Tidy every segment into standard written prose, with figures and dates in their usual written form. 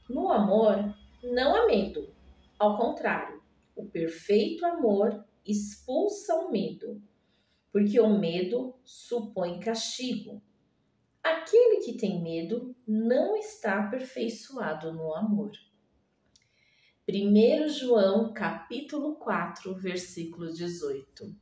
No amor, não há medo. Ao contrário, o perfeito amor expulsa o medo, porque o medo supõe castigo. Aquele que tem medo não está aperfeiçoado no amor. 1 João, capítulo 4, versículo 18.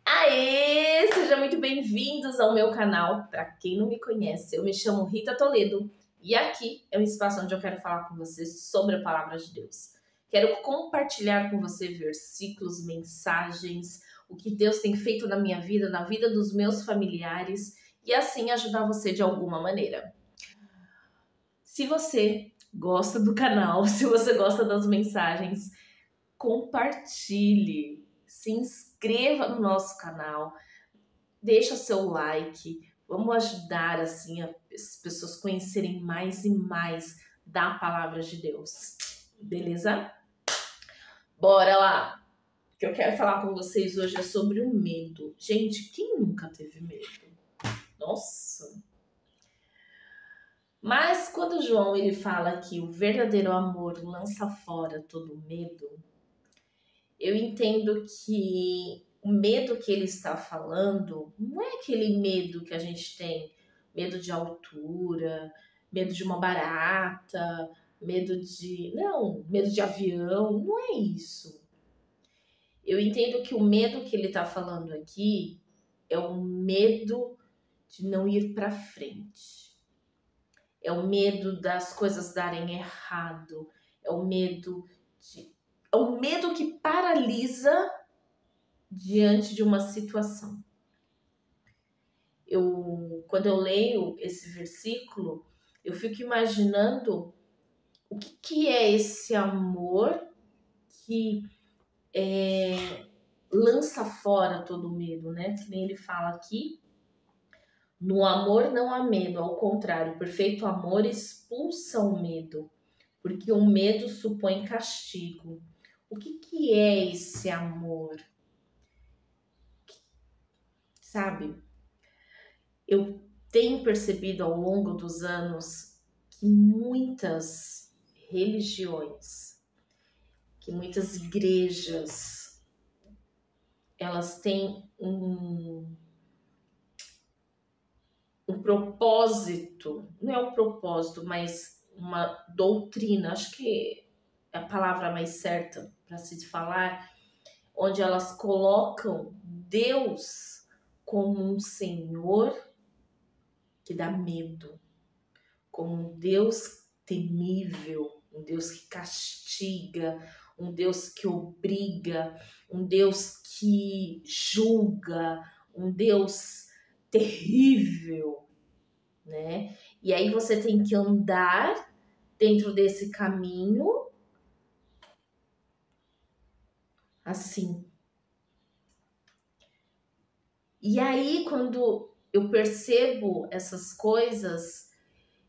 Aê! Sejam muito bem-vindos ao meu canal. Para quem não me conhece, eu me chamo Rita Toledo e aqui é um espaço onde eu quero falar com vocês sobre a palavra de Deus. Quero compartilhar com você versículos, mensagens, o que Deus tem feito na minha vida, na vida dos meus familiares e assim ajudar você de alguma maneira. Se você gosta do canal, se você gosta das mensagens, compartilhe, se inscreva no nosso canal, deixa seu like, vamos ajudar assim as pessoas conhecerem mais e mais da palavra de Deus, beleza? Bora lá! O que eu quero falar com vocês hoje é sobre o medo. Gente, quem nunca teve medo? Nossa! Mas quando João ele fala que o verdadeiro amor lança fora todo medo, eu entendo que o medo que ele está falando não é aquele medo que a gente tem, medo de altura, medo de uma barata, medo de... Não, medo de avião, não é isso. Eu entendo que o medo que ele está falando aqui é o medo de não ir para frente. É o medo das coisas darem errado. É o medo que paralisa diante de uma situação. Quando eu leio esse versículo, eu fico imaginando o que é esse amor que lança fora todo o medo, né? Que nem ele fala aqui. No amor não há medo, ao contrário, o perfeito amor expulsa o medo, porque o medo supõe castigo. O que é esse amor? Sabe? Eu tenho percebido ao longo dos anos que muitas religiões, que muitas igrejas, elas têm um propósito, não é um propósito, mas uma doutrina, acho que é a palavra mais certa para se falar, onde elas colocam Deus como um Senhor que dá medo, como um Deus temível, um Deus que castiga, um Deus que obriga, um Deus que julga, um Deus terrível, né? E aí você tem que andar dentro desse caminho assim. E aí quando eu percebo essas coisas,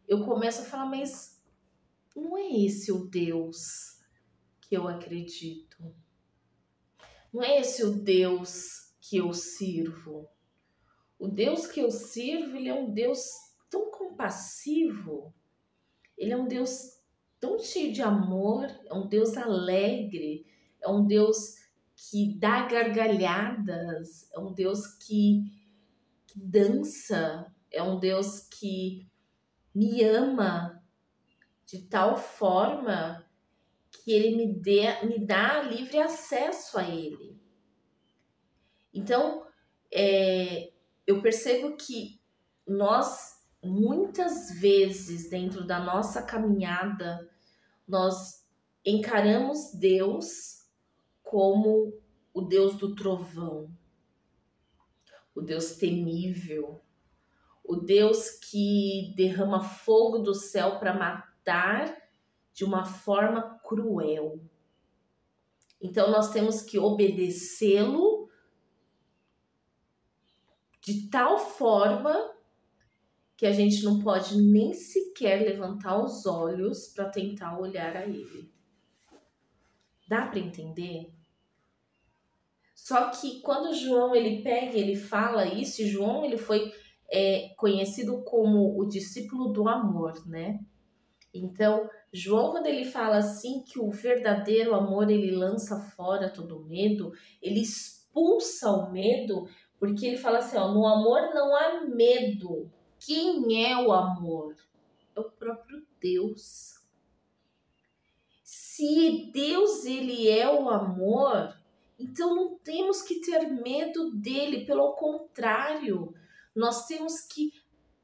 eu começo a falar, mas não é esse o Deus que eu acredito. Não é esse o Deus que eu sirvo. O Deus que eu sirvo, ele é um Deus tão compassivo. Ele é um Deus tão cheio de amor, é um Deus alegre, é um Deus que dá gargalhadas, é um Deus que dança, é um Deus que me ama de tal forma que ele me dá livre acesso a ele. Então, eu percebo que nós, muitas vezes, dentro da nossa caminhada, nós encaramos Deus como o Deus do trovão, o Deus temível, o Deus que derrama fogo do céu para matar de uma forma cruel. Então nós temos que obedecê-lo de tal forma que a gente não pode nem sequer levantar os olhos para tentar olhar a ele. Dá para entender? Só que quando João ele pega, ele fala isso, e João ele foi conhecido como o discípulo do amor, né? Então, João, quando ele fala assim que o verdadeiro amor ele lança fora todo medo, ele expulsa o medo, porque ele fala assim, ó, no amor não há medo. Quem é o amor? É o próprio Deus. Se Deus ele é o amor, então não temos que ter medo dele, pelo contrário, nós temos que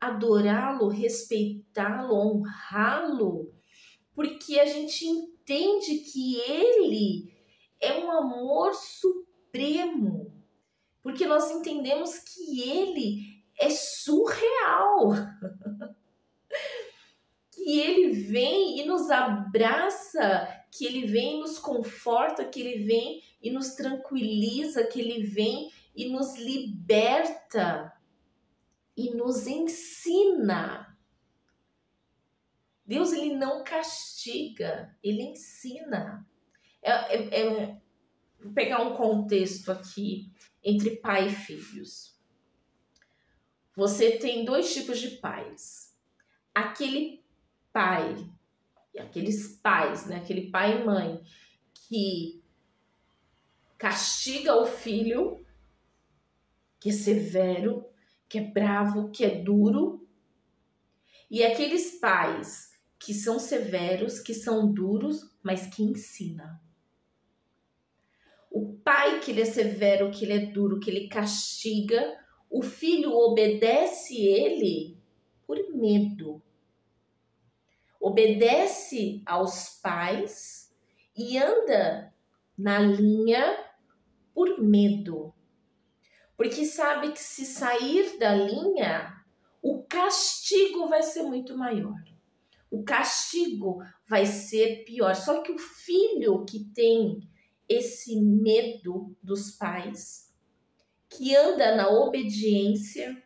adorá-lo, respeitá-lo, honrá-lo, porque a gente entende que ele é um amor supremo, porque nós entendemos que ele é surreal, que ele vem e nos abraça, que ele vem e nos conforta, que ele vem e nos tranquiliza, que ele vem e nos liberta e nos ensina. Deus ele não castiga, ele ensina. Vou pegar um contexto aqui entre pai e filhos. Você tem dois tipos de pais. Aquele pai, aqueles pais, né? Aquele pai e mãe que castiga o filho, que é severo, que é bravo, que é duro. E aqueles pais que são severos, que são duros, mas que ensina. O pai que ele é severo, que ele é duro, que ele castiga, o filho obedece ele por medo. Obedece aos pais e anda na linha por medo. Porque sabe que se sair da linha, o castigo vai ser muito maior. O castigo vai ser pior. Só que o filho que tem esse medo dos pais, que anda na obediência,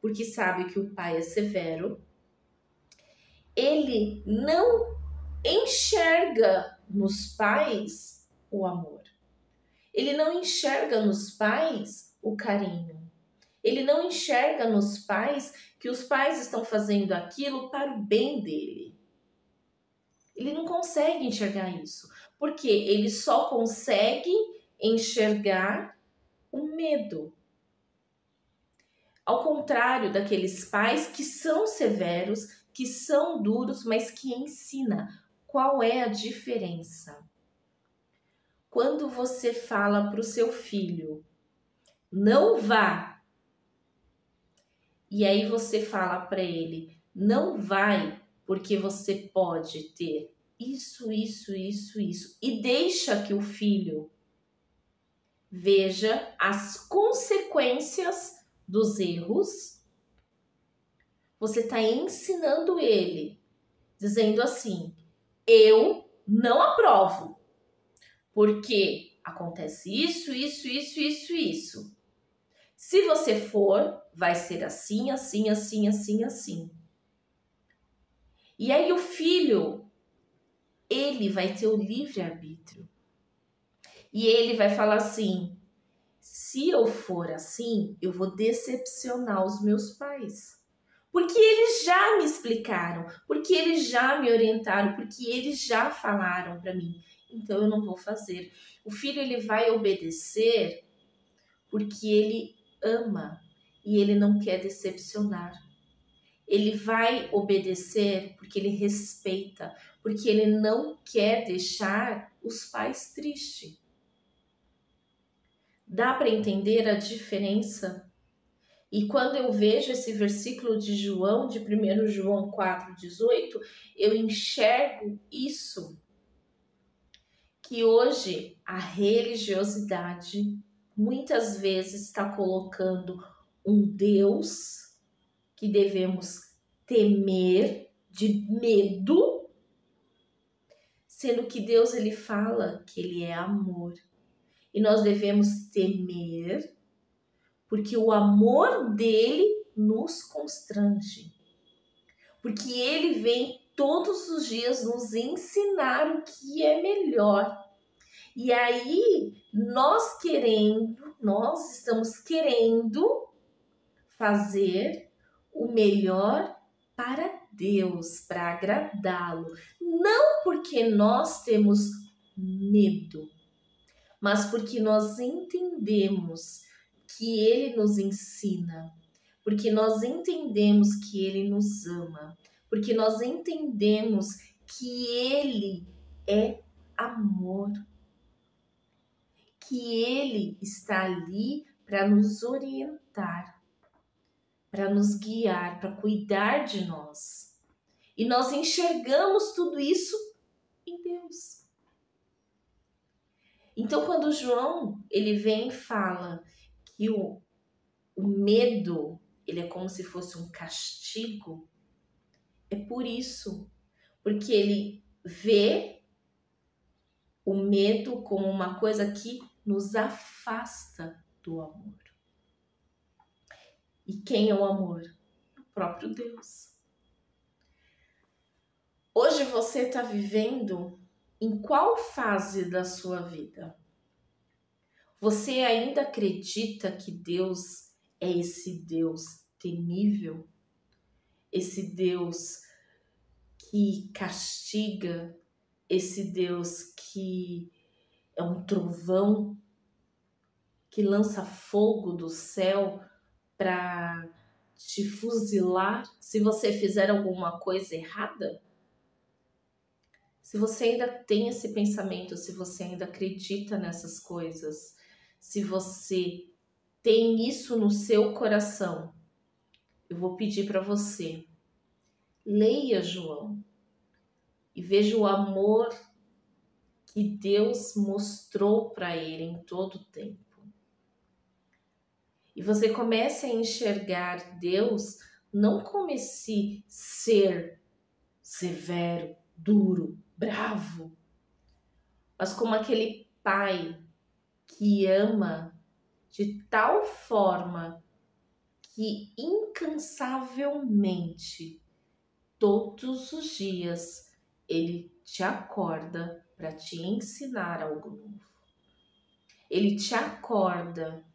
porque sabe que o pai é severo, ele não enxerga nos pais o amor. Ele não enxerga nos pais o carinho. Ele não enxerga nos pais que os pais estão fazendo aquilo para o bem dele. Ele não consegue enxergar isso, porque ele só consegue enxergar o medo. Ao contrário daqueles pais que são severos, que são duros, mas que ensinam. Qual é a diferença? Quando você fala para o seu filho, não vá, e aí você fala para ele, não vai, porque você pode ter isso, e deixa que o filho veja as consequências dos erros, você está ensinando ele, dizendo assim, eu não aprovo, porque acontece isso. Se você for, vai ser assim. E aí o filho, ele vai ter o livre-arbítrio. E ele vai falar assim, se eu for assim, eu vou decepcionar os meus pais. Porque eles já me explicaram, porque eles já me orientaram, porque eles já falaram para mim. Então eu não vou fazer. O filho ele vai obedecer porque ele ama e ele não quer decepcionar. Ele vai obedecer porque ele respeita, porque ele não quer deixar os pais tristes. Dá para entender a diferença? E quando eu vejo esse versículo de João, de 1 João 4,18, eu enxergo isso. Que hoje a religiosidade muitas vezes está colocando um Deus que devemos temer de medo, sendo que Deus ele fala que ele é amor. E nós devemos temer porque o amor dele nos constrange. Porque ele vem todos os dias nos ensinar o que é melhor. E aí, nós estamos querendo fazer o melhor para Deus, para agradá-lo, não porque nós temos medo, mas porque nós entendemos que Ele nos ensina, porque nós entendemos que Ele nos ama, porque nós entendemos que Ele é amor, que Ele está ali para nos orientar, para nos guiar, para cuidar de nós. E nós enxergamos tudo isso em Deus. Então, quando João ele vem e fala que o medo ele é como se fosse um castigo, é por isso, porque ele vê o medo como uma coisa que nos afasta do amor. E quem é o amor? O próprio Deus. Hoje você está vivendo em qual fase da sua vida? Você ainda acredita que Deus é esse Deus temível? Esse Deus que castiga? Esse Deus que é um trovão? Que lança fogo do céu para te fuzilar se você fizer alguma coisa errada? Se você ainda tem esse pensamento, se você ainda acredita nessas coisas, se você tem isso no seu coração, eu vou pedir para você, leia João e veja o amor que Deus mostrou para ele em todo o tempo. E você comece a enxergar Deus não como esse ser severo, duro, bravo, mas como aquele pai que ama de tal forma que incansavelmente, todos os dias, ele te acorda para te ensinar algo novo. Ele te acorda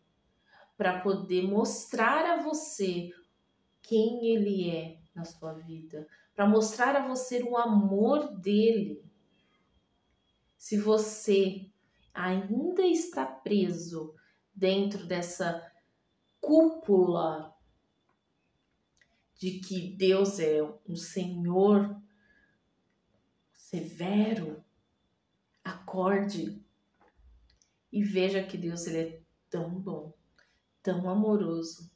para poder mostrar a você quem ele é na sua vida, para mostrar a você o amor dele. Se você ainda está preso dentro dessa cúpula de que Deus é um Senhor severo, acorde e veja que Deus ele é tão bom, tão amoroso,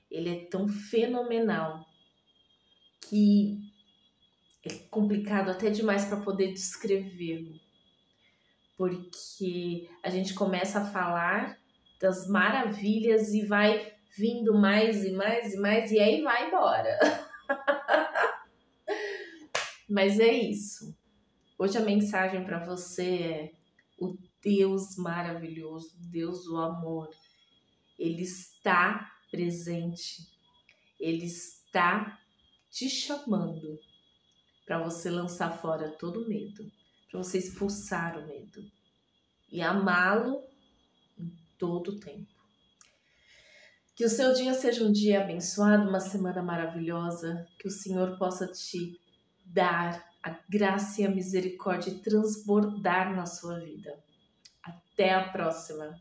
ele é tão fenomenal que é complicado até demais para poder descrevê-lo, porque a gente começa a falar das maravilhas e vai vindo mais e mais e mais, e aí vai embora. Mas é isso. Hoje a mensagem para você é: o Deus maravilhoso, Deus do amor, Ele está presente, Ele está te chamando para você lançar fora todo o medo, para você expulsar o medo e amá-lo em todo o tempo. Que o seu dia seja um dia abençoado, uma semana maravilhosa, que o Senhor possa te dar a graça e a misericórdia e transbordar na sua vida. Até a próxima!